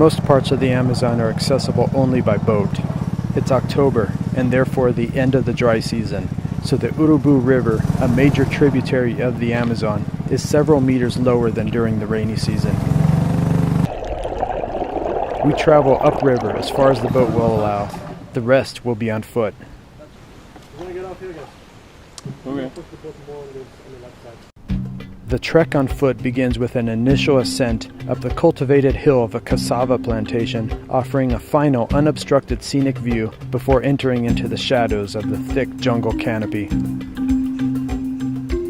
Most parts of the Amazon are accessible only by boat. It's October, and therefore the end of the dry season, so the Urubu River, a major tributary of the Amazon, is several meters lower than during the rainy season. We travel upriver as far as the boat will allow. The rest will be on foot. Okay. The trek on foot begins with an initial ascent up the cultivated hill of a cassava plantation, offering a final unobstructed scenic view before entering into the shadows of the thick jungle canopy.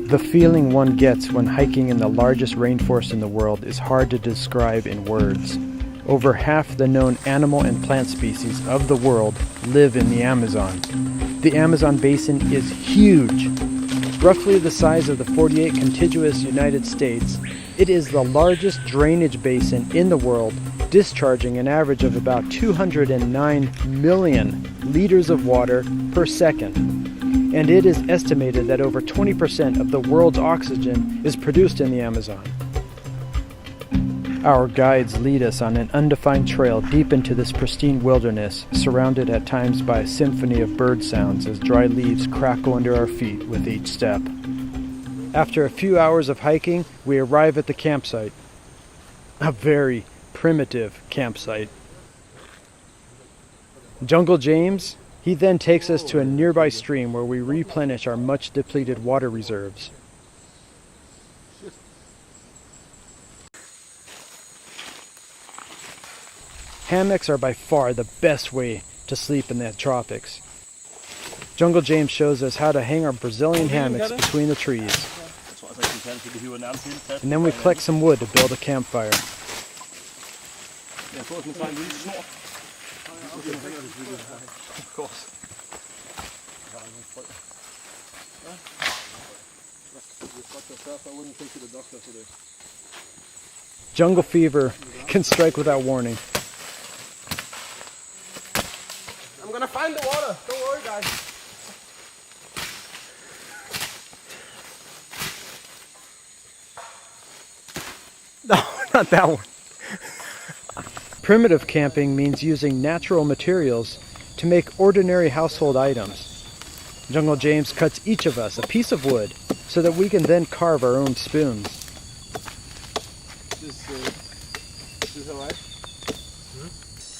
The feeling one gets when hiking in the largest rainforest in the world is hard to describe in words. Over half the known animal and plant species of the world live in the Amazon. The Amazon basin is huge. Roughly the size of the 48 contiguous United States, it is the largest drainage basin in the world, discharging an average of about 209 million liters of water per second. And it is estimated that over 20% of the world's oxygen is produced in the Amazon. Our guides lead us on an undefined trail deep into this pristine wilderness, surrounded at times by a symphony of bird sounds as dry leaves crackle under our feet with each step. After a few hours of hiking, we arrive at the campsite. A very primitive campsite. Jungle James, he then takes us to a nearby stream where we replenish our much depleted water reserves. Hammocks are by far the best way to sleep in the tropics. Jungle James shows us how to hang our Brazilian hammocks between the trees. And then we collect some wood to build a campfire. Jungle fever can strike without warning. I'm gonna find the water. Don't worry, guys. No, not that one. Primitive camping means using natural materials to make ordinary household items. Jungle James cuts each of us a piece of wood so that we can then carve our own spoons. Is this alright?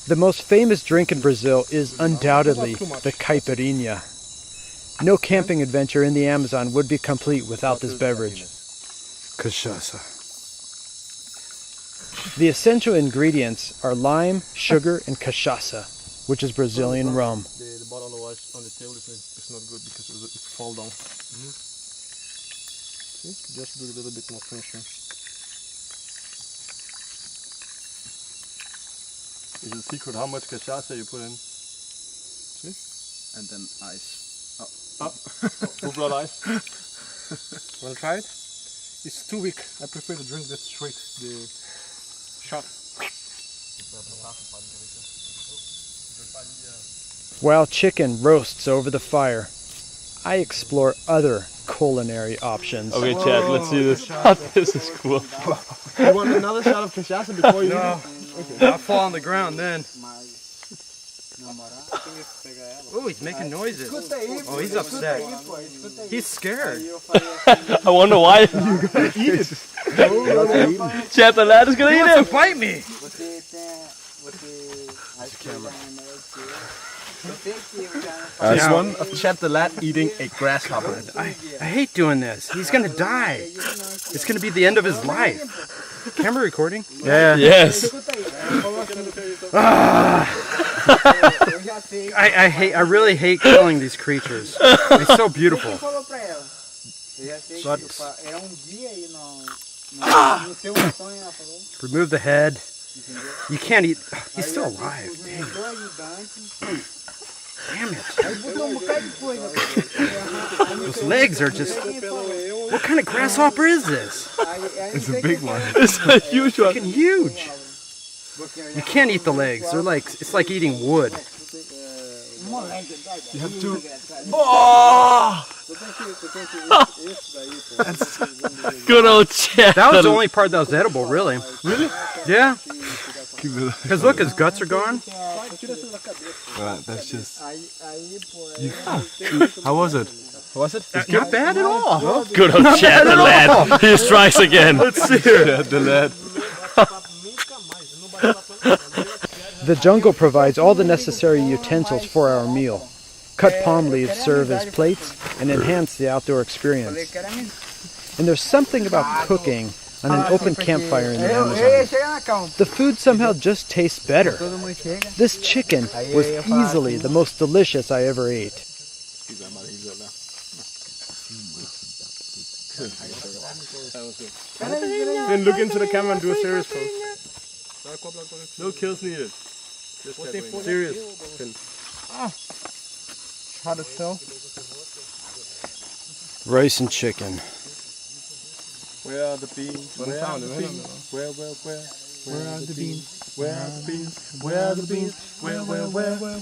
The most famous drink in Brazil is undoubtedly the caipirinha. No camping adventure in the Amazon would be complete without this beverage. Cachaça. The essential ingredients are lime, sugar, and cachaça, which is Brazilian rum. The bottle on the table is not good because it fall down. See? Just do a little bit more finishing. Is the secret how much cachaça you put in? See? And then ice. Who brought ice? Wanna try it? It's too weak. I prefer to drink this straight, the shot. While chicken roasts over the fire, I explore other culinary options. Okay, Chad, let's see this. This is cool. You want another shot of cachaça before you No. Okay. I'll fall on the ground then. Oh, he's making noises. Oh, he's upset. He's scared. I wonder why. You're gonna eat it. Chad, the lad is gonna eat him. Bite me! This one of Chad the lad eating a grasshopper. I hate doing this. He's gonna die. It's gonna be the end of his life. Camera recording? Yeah. Yes. I really hate killing these creatures. They're so beautiful. But remove the head. You can't eat. He's still alive. Dang. Damn it. Those legs are just... What kind of grasshopper is this? It's a big one. It's a huge one. Fucking huge. You can't eat the legs. They're like, it's like eating wood. You have to. Oh! Good old Chad. That was the only part that was edible, really. Really? Yeah. Because look, his guts are gone. That's just. How was it? Was it? It's not bad at all. Good old Chad the lad. He strikes again. Let's see here. The lad. The jungle provides all the necessary utensils for our meal. Cut palm leaves serve as plates and enhance the outdoor experience. And there's something about cooking on an open campfire in the Amazon. The food somehow just tastes better. This chicken was easily the most delicious I ever ate. Then look into the camera and do a serious pose. No kills needed. Just serious. How to tell? Rice and chicken. Where are the beans? Where are the beans? Where are the beans? Where are the beans? Where are the beans?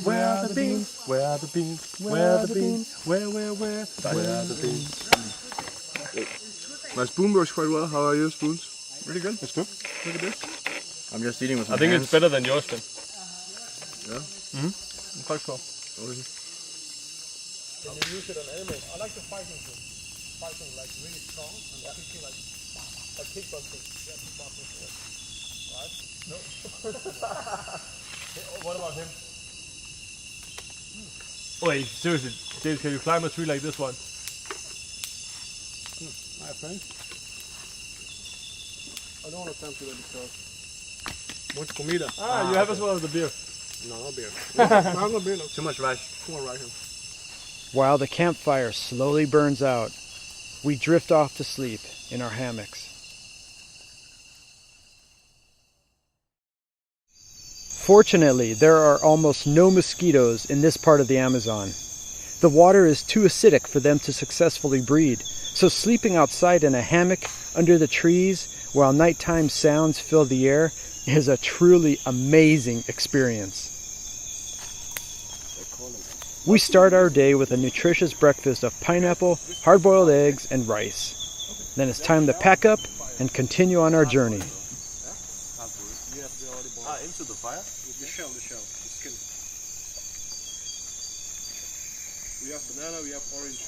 Where are the beans? Where are the beans? Where are the beans? Where are the beans? My spoon works quite well. How are your spoons? Really good. It's good. Look at this. I'm just eating with my I think hands. it's better than yours then. Yeah. Quite cool. Oh, is it? Can you use it on animals? I like the fighting thing. Fighting like really strong and kicking like kickboxing. Yeah, kickboxing. Right? No. What about him? Wait, seriously, James, can you climb a tree like this one? My friend. I don't want to climb to that because much comida. You have as well as the beer. No, no beer. No beer. Too much rice. Too much rice. While the campfire slowly burns out, we drift off to sleep in our hammocks. Fortunately, there are almost no mosquitoes in this part of the Amazon. The water is too acidic for them to successfully breed, so sleeping outside in a hammock under the trees while nighttime sounds fill the air is a truly amazing experience. We start our day with a nutritious breakfast of pineapple, hard-boiled eggs, and rice. Then it's time to pack up and continue on our journey. Into the fire? The shell, the skin. We have banana, we have orange.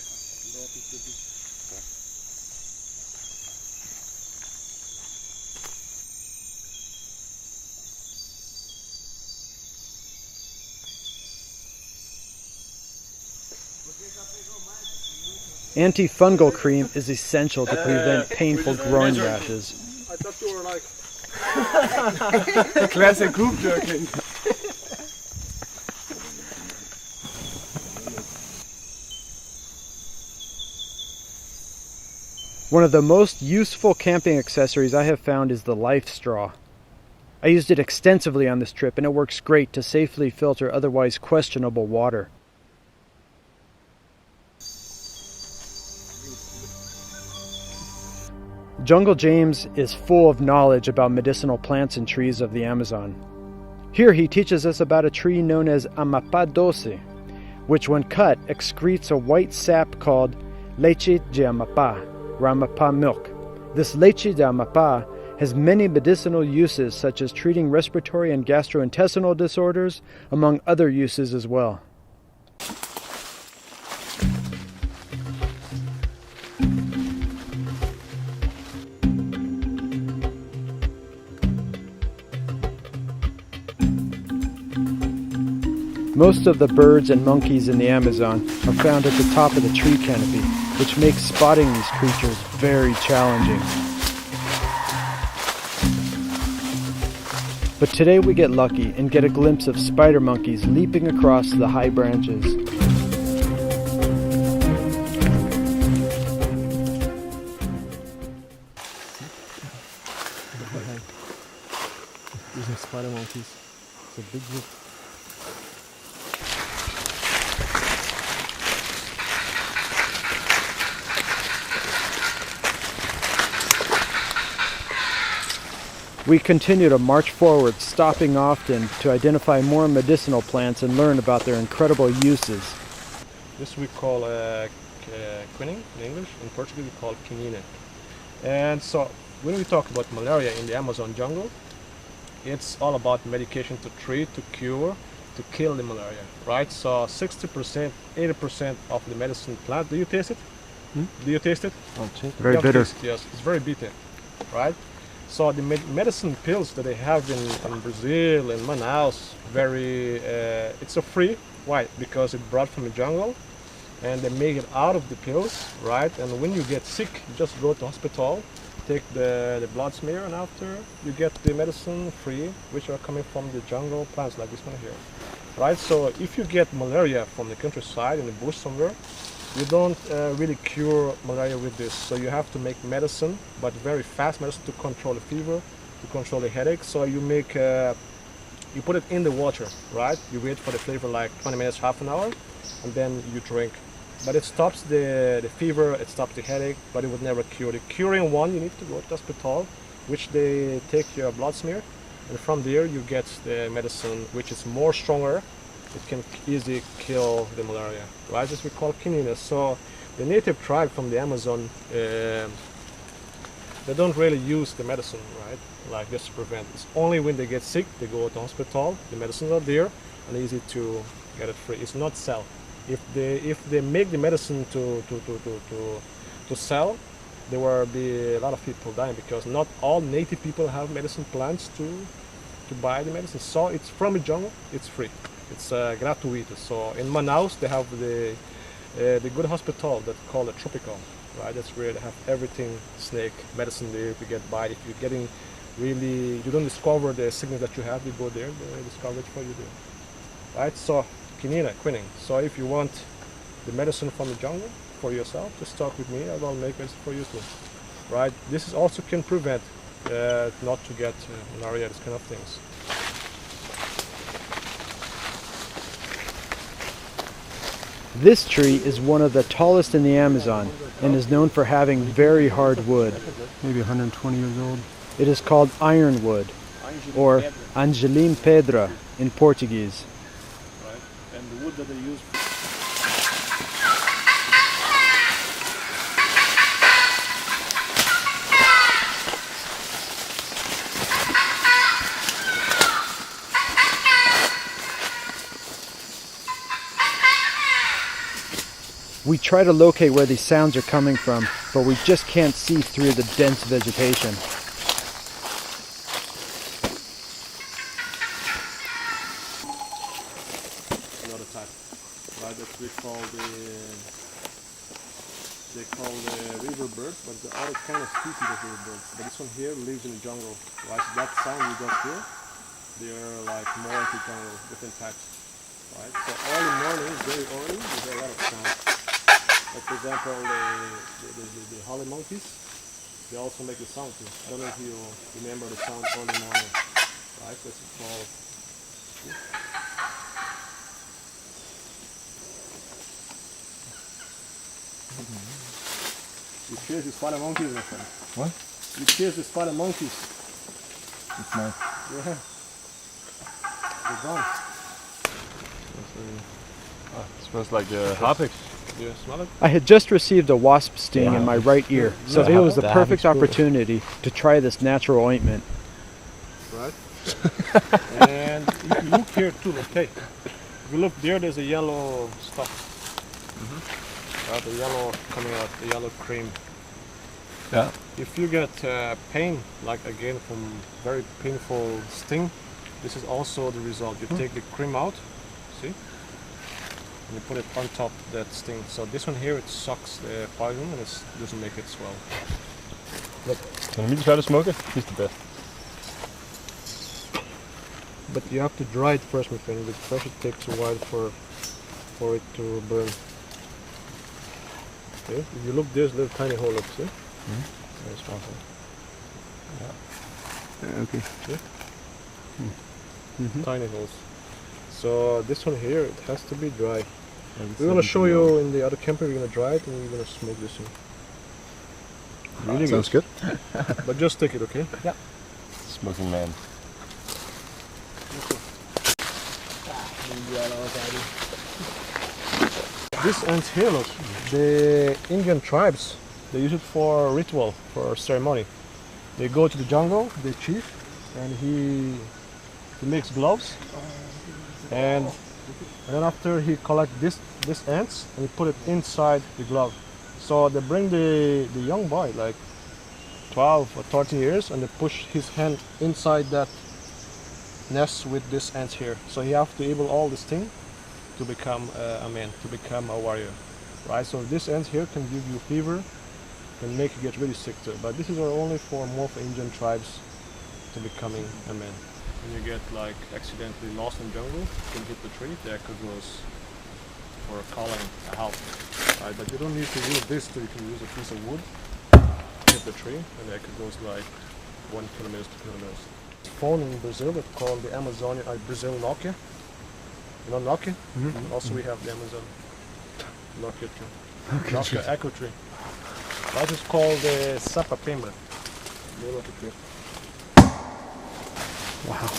Antifungal cream is essential to prevent painful groin rashes. I thought you were like... Classic group jerking. One of the most useful camping accessories I have found is the life straw. I used it extensively on this trip and it works great to safely filter otherwise questionable water. Jungle James is full of knowledge about medicinal plants and trees of the Amazon. Here he teaches us about a tree known as amapá doce, which when cut excretes a white sap called leche de amapá, or amapá milk. This leche de amapá has many medicinal uses such as treating respiratory and gastrointestinal disorders, among other uses as well. Most of the birds and monkeys in the Amazon are found at the top of the tree canopy, which makes spotting these creatures very challenging. But today we get lucky and get a glimpse of spider monkeys leaping across the high branches. These are spider monkeys. It's a big group. We continue to march forward, stopping often to identify more medicinal plants and learn about their incredible uses. This we call quinine in English. In Portuguese we call quinine. And so when we talk about malaria in the Amazon jungle, it's all about medication to treat, to cure, to kill the malaria, right? So 60%, 80% of the medicine plant. Do you taste it? Do you taste it? Very You have bitter. taste it, yes, it's very bitter, right? So the medicine pills that they have in Brazil, in Manaus, it's a free. Why? Because it brought from the jungle, and they make it out of the pills, right? And when you get sick, you just go to hospital, take the blood smear, and after you get the medicine free, which are coming from the jungle plants like this one here, right? So if you get malaria from the countryside in the bush somewhere, you don't really cure malaria with this. So you have to make medicine, but very fast medicine to control the fever, to control the headache. So you make, you put it in the water, right? You wait for the flavor like 20 minutes, half an hour, and then you drink. But it stops the fever, it stops the headache, but it would never cure. The curing one, you need to go to the hospital, which they take your blood smear, and from there you get the medicine, which is more stronger. It can easily kill the malaria, right? This we call quinine. So the native tribe from the Amazon, they don't really use the medicine, right? Like just to prevent. It's only when they get sick, they go to the hospital, the medicines are there, and easy to get it free. It's not sell. If they make the medicine to sell, there will be a lot of people dying, because not all native people have medicine plants to buy the medicine. So it's from the jungle, it's free. It's gratuitous. So in Manaus they have the good hospital that called a tropical, right? That's where they have everything, snake medicine there to get by. If you're getting really, you don't discover the sickness that you have, you go there, they discover it for you there, right? So quinine. So if you want the medicine from the jungle for yourself, just talk with me. I will make medicine for you too, right? This is also can prevent not to get malaria, this kind of things. This tree is one of the tallest in the Amazon and is known for having very hard wood. Maybe 120 years old. It is called ironwood, or Angelim Pedra in Portuguese. Right? And the wood that they use. We try to locate where these sounds are coming from, but we just can't see through the dense vegetation. Another type, right? That we call they call the river bird, but the other kind of species of river birds. But this one here lives in the jungle, right? So that sound you got here, they are like more into jungle, different types, right? So early morning, very early, you hear a lot of sound. Like for example, the holly monkeys, they also make the sound too. I don't know if you remember the sound early morning, right? That's called. You chase the spotted monkeys, my friend. What? You chase the spotted monkeys. It's nice. Yeah. They're gone. It smells like harpic. Do you smell it? I had just received a wasp sting in my right ear, so it was the perfect opportunity to try this natural ointment. Right? And if you look here too, okay? If you look there, there's a yellow stuff. Right, the yellow coming out, the yellow cream. Yeah. If you get pain, like again from very painful sting, this is also the result. You take the cream out, see? And you put it on top of that sting. So this one here, it sucks the poison and it doesn't make it swell. Can we try to smoke it? He's the best. But you have to dry it first, my friend. With fresh it takes a while for it to burn. Okay? If you look, there's a little tiny hole up, see? There's one hole. Okay. See? Tiny holes. So this one here, it has to be dry. We're gonna show you in the other camper. We're gonna dry it and we're gonna smoke this one. Really sounds good. But just take it, okay? Yeah. Smoking man. This ant here, look, the Indian tribes, they use it for ritual, for ceremony. They go to the jungle, the chief, and he makes gloves, and then after he collect this ants and he put it inside the glove. So they bring the young boy like 12 or 13 years and they push his hand inside that nest with this ants here. So he have to able all this thing to become a man, to become a warrior, right? So this ants here can give you fever, can make you get really sick too. But this is only for more of Indian tribes to becoming a man. When you get like accidentally lost in jungle, you can hit the tree. The echo goes for calling a help, right? But you don't need to use this. You can use a piece of wood, hit the tree, and the echo goes like 1 kilometer to 2 kilometers. Phone in Brazil, it's called the Amazonian Brazil Nokia. You know Nokia? Mm-hmm. Also we have the Amazon Nokia tree. Nokia Echo tree. That is called the Sapapemba. Wow.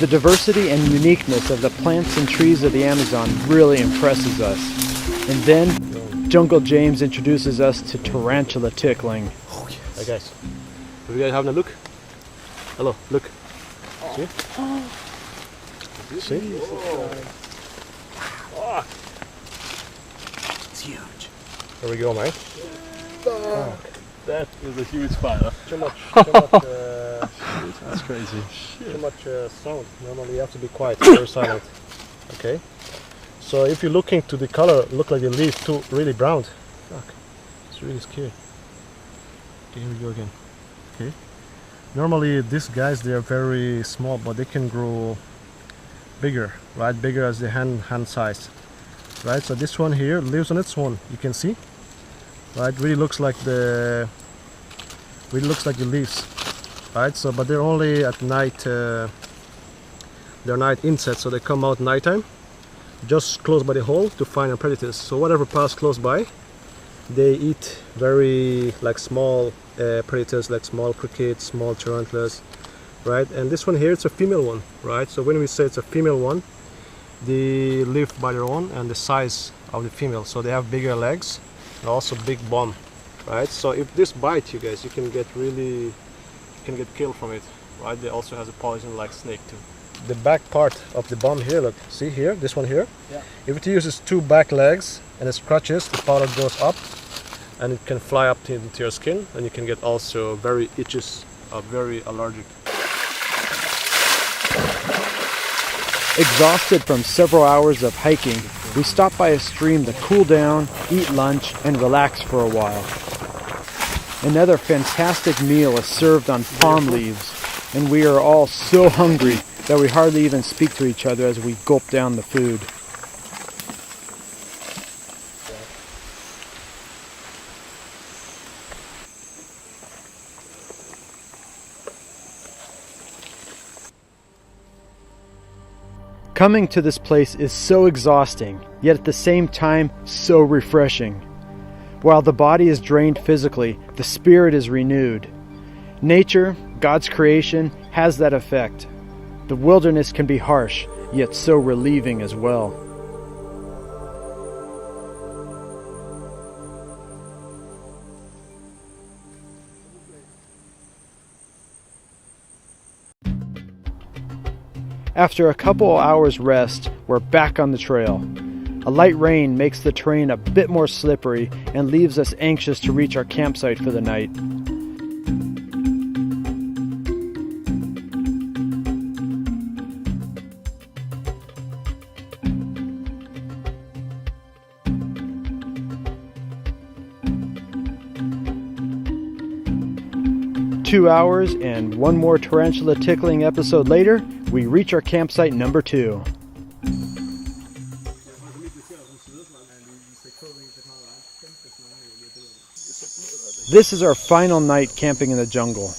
The diversity and uniqueness of the plants and trees of the Amazon really impresses us. And then, Jungle James introduces us to tarantula tickling. Oh, yes. Hey guys, have you guys having a look? Hello, look. See? See? Oh. It's huge. There we go, mate. Oh. That is a huge spider. Too much. That's crazy. Too much sound. Normally you have to be quiet, very silent. Okay. So if you're looking to the color, look like the leaf too really brown. Fuck. It's really scary. Okay, here we go again. Okay. Normally these guys, they are very small, but they can grow bigger, right? Bigger as the hand size. Right? So this one here lives on its own. You can see. Right? Really looks like the leaves. Right? So but they're only at night, they're night insects, so they come out nighttime just close by the hole to find predators. So whatever pass close by, they eat very like small predators, like small crickets, small tarantulas, right? And this one here, it's a female one, right? So when we say it's a female one, they live by their own and the size of the female, so they have bigger legs and also big bum, right? So if this bites you guys, you can get killed from it, right? They also has a poison like snake too. The back part of the bum here, look, see here, this one here? Yeah. If it uses two back legs and it scratches, the powder goes up and it can fly up into your skin, and you can get also very itches, very allergic. Exhausted from several hours of hiking, we stop by a stream to cool down, eat lunch, and relax for a while. Another fantastic meal is served on palm leaves, and we are all so hungry that we hardly even speak to each other as we gulp down the food. Coming to this place is so exhausting, yet at the same time so refreshing. While the body is drained physically, the spirit is renewed. Nature, God's creation, has that effect. The wilderness can be harsh, yet so relieving as well. After a couple hours rest, we're back on the trail. A light rain makes the terrain a bit more slippery and leaves us anxious to reach our campsite for the night. Two hours and one more tarantula tickling episode later, we reach our campsite number 2. This is our final night camping in the jungle.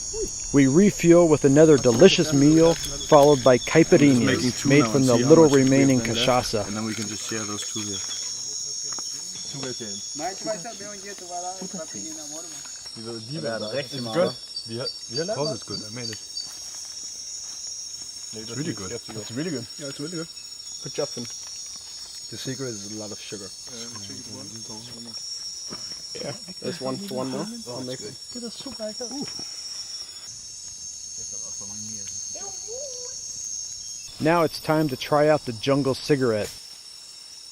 We refuel with another delicious meal, followed by caipirinhas, made from the little remaining cachaça. And then we can just share those two here. Yeah, of course it's good. I made it. It's really good. It's really good. Yeah, it's really good. Good job, Finn. The secret is a lot of sugar. Yeah, there's one more. I'll make it. Now it's time to try out the jungle cigarette.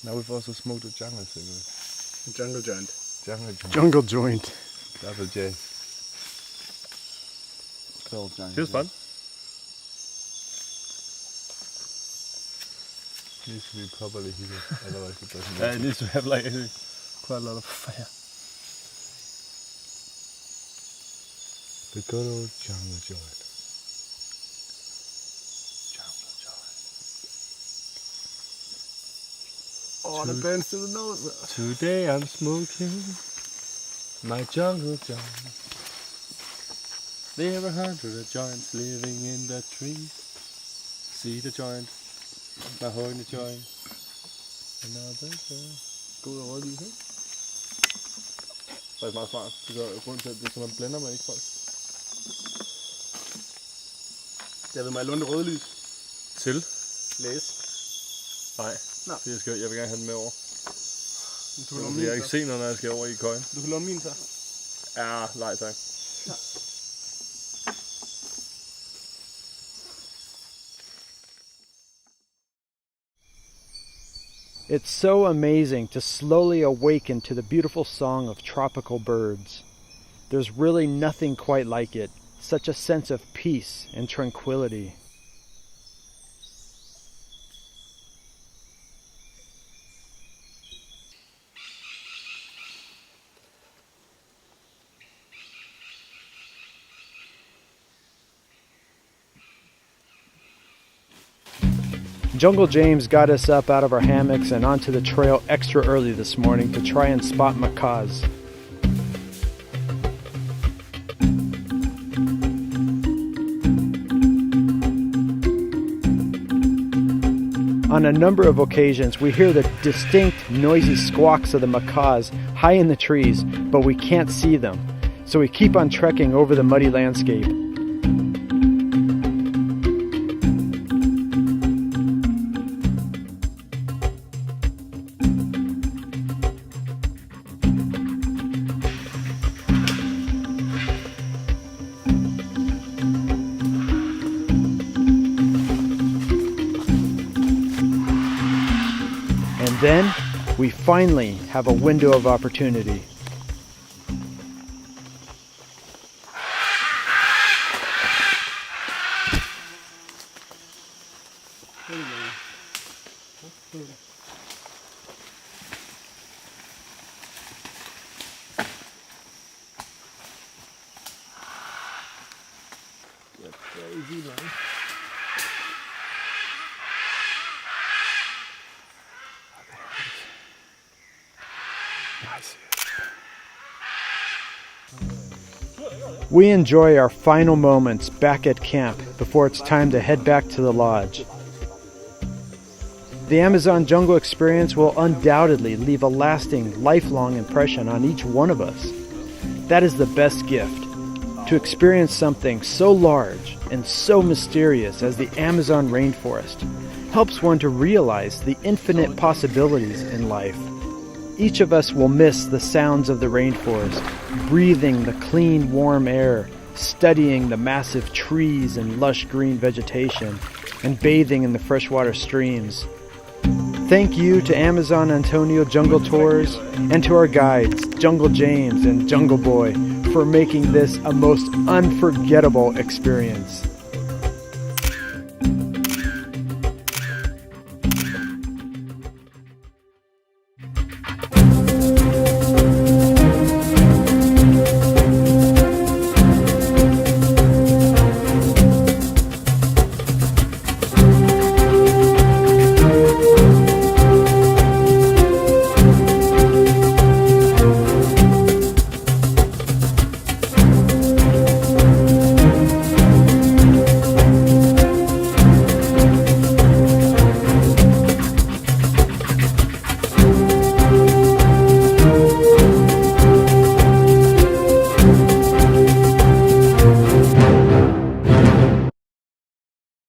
Now we've also smoked a jungle cigarette. Jungle joint. Jungle joint. Jungle joint. Double J. Feels fun. Needs to be properly heated, otherwise it doesn't Yeah, work. it needs to have like quite a lot of fire. The good old jungle joint. Oh, the burns to the nose. Today I'm smoking my jungle joint. There are 100 joints living in the trees. See the joint, behind the joint. Another joint. God og rødlys, ikke? Det er meget smart. Det er grunden til, at det er sådan, man blender med, ikke folk? Jeg ved mig, lunde rødlys. Til? Læse. Nej. Nå. Jeg vil gerne have den med over. Du kan låne Jeg kan min, ikke så. se noget, når jeg skal over i køjen. Du kan låne min, så. Ja, nej tak. It's so amazing to slowly awaken to the beautiful song of tropical birds. There's really nothing quite like it, such a sense of peace and tranquility. Jungle James got us up out of our hammocks and onto the trail extra early this morning to try and spot macaws. On a number of occasions, we hear the distinct, noisy squawks of the macaws high in the trees, but we can't see them, so we keep on trekking over the muddy landscape. And then, we finally have a window of opportunity. We enjoy our final moments back at camp before it's time to head back to the lodge. The Amazon jungle experience will undoubtedly leave a lasting, lifelong impression on each one of us. That is the best gift, to experience something so large and so mysterious as the Amazon rainforest helps one to realize the infinite possibilities in life. Each of us will miss the sounds of the rainforest, breathing the clean, warm air, studying the massive trees and lush green vegetation, and bathing in the freshwater streams. Thank you to Amazon Antonio Jungle Tours and to our guides, Jungle James and Jungle Boy, for making this a most unforgettable experience.